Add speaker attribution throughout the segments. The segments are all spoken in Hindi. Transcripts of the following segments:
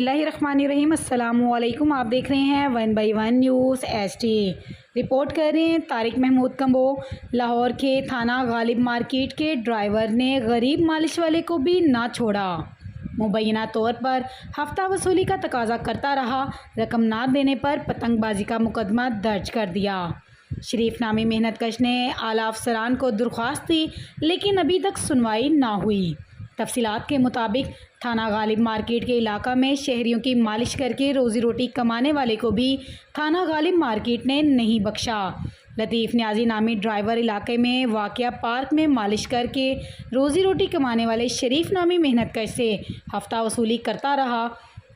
Speaker 1: बिस्मिल्लाहिर्रहमानिर्रहीम। अस्सलामुअलैकुम। आप देख रहे हैं 1 बाई 1 न्यूज़ HD। रिपोर्ट कर रहे हैं तारिक महमूद कंबो। लाहौर के थाना गालिब मार्केट के ड्राइवर ने गरीब मालिश वाले को भी ना छोड़ा। मुबैना तौर पर हफ्ता वसूली का तकाजा करता रहा। रकम ना देने पर पतंगबाजी का मुकदमा दर्ज कर दिया। शरीफ नामी मेहनतकश ने आला अफसरान को दरख्वास्त दी, लेकिन अभी तक सुनवाई ना हुई। तफसीलात के मुताबिक थाना गालिब मार्केट के इलाका में शहरियों की मालिश करके रोज़ी रोटी कमाने वाले को भी थाना गालिब मार्केट ने नहीं बख्शा। लतीफ़ न्याजी नामी ड्राइवर इलाके में वाक़या पार्क में मालिश करके रोज़ी रोटी कमाने वाले शरीफ नामी मेहनतकश से हफ्ता वसूली करता रहा।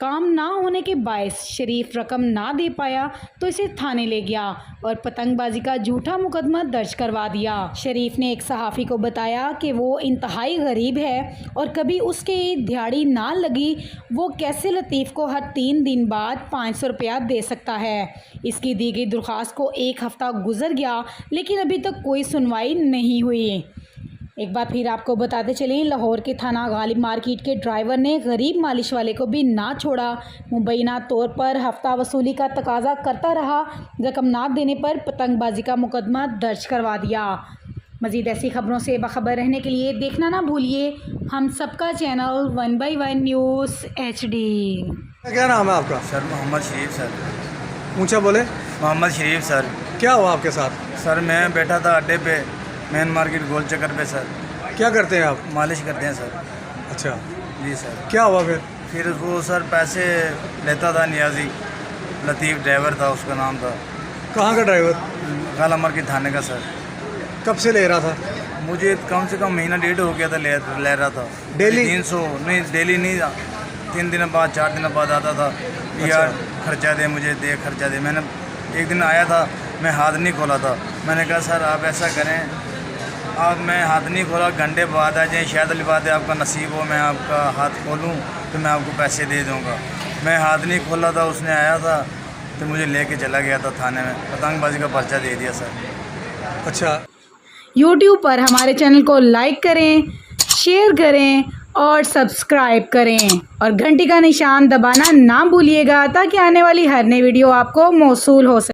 Speaker 1: काम ना होने के बायस शरीफ रकम ना दे पाया तो इसे थाने ले गया और पतंगबाजी का झूठा मुकदमा दर्ज करवा दिया। शरीफ ने एक सहाफ़ी को बताया कि वो इंतहाई गरीब है और कभी उसके दिहाड़ी ना लगी, वो कैसे लतीफ़ को हर 3 दिन बाद 500 रुपया दे सकता है। इसकी दी गई दरख्वास्त को 1 हफ़्ता गुजर गया, लेकिन अभी तक कोई सुनवाई नहीं हुई। एक बार फिर आपको बताते चलें, लाहौर के थाना गालिब मार्केट के ड्राइवर ने गरीब मालिश वाले को भी ना छोड़ा। मुबैना तौर पर हफ्ता वसूली का तकाजा करता रहा। रकम ना देने पर पतंगबाजी का मुकदमा दर्ज करवा दिया। मज़ीद ऐसी खबरों से बाखबर रहने के लिए देखना ना भूलिए हम सबका चैनल 1 बाई 1 न्यूज़ HD।
Speaker 2: क्या नाम है आपका?
Speaker 3: सर मोहम्मद शरीफ सर।
Speaker 2: ऊंचा बोले।
Speaker 3: मोहम्मद शरीफ सर।
Speaker 2: क्या हुआ आपके साथ?
Speaker 3: सर मैं बैठा था अड्डे पे, मेन मार्केट गोल चक्कर पे सर।
Speaker 2: क्या करते हैं आप?
Speaker 3: मालिश करते हैं सर।
Speaker 2: अच्छा
Speaker 3: जी सर।
Speaker 2: क्या हुआ फिर?
Speaker 3: फिर वो सर पैसे लेता था नियाजी, लतीफ़ ड्राइवर था उसका नाम था।
Speaker 2: कहाँ का ड्राइवर?
Speaker 3: गाला मार्केट थाने का सर।
Speaker 2: कब से ले रहा था?
Speaker 3: मुझे कम से कम महीना डेढ़ हो गया था ले रहा था।
Speaker 2: डेली?
Speaker 3: 300 नहीं, डेली नहीं, 3 दिन बाद 4 दिन बाद आता था। यार खर्चा दे, मुझे दे खर्चा दे। मैंने एक दिन आया था, मैं हाथ नहीं खोला था। मैंने कहा सर आप ऐसा करें, आप मैं हाथ नहीं खोला, घंटे बाद आ जाए, शायद वाली बात है आपका नसीब हो मैं आपका हाथ खोलूं तो मैं आपको पैसे दे दूंगा। मैं हाथ नहीं खोला था, उसने आया था तो मुझे लेके चला गया था थाने में, पतंगबाजी का पर्चा दे दिया सर।
Speaker 2: अच्छा।
Speaker 1: YouTube पर हमारे चैनल को लाइक करें, शेयर करें और सब्सक्राइब करें और घंटी का निशान दबाना ना भूलिएगा ताकि आने वाली हर नई वीडियो आपको मौसूल हो सके।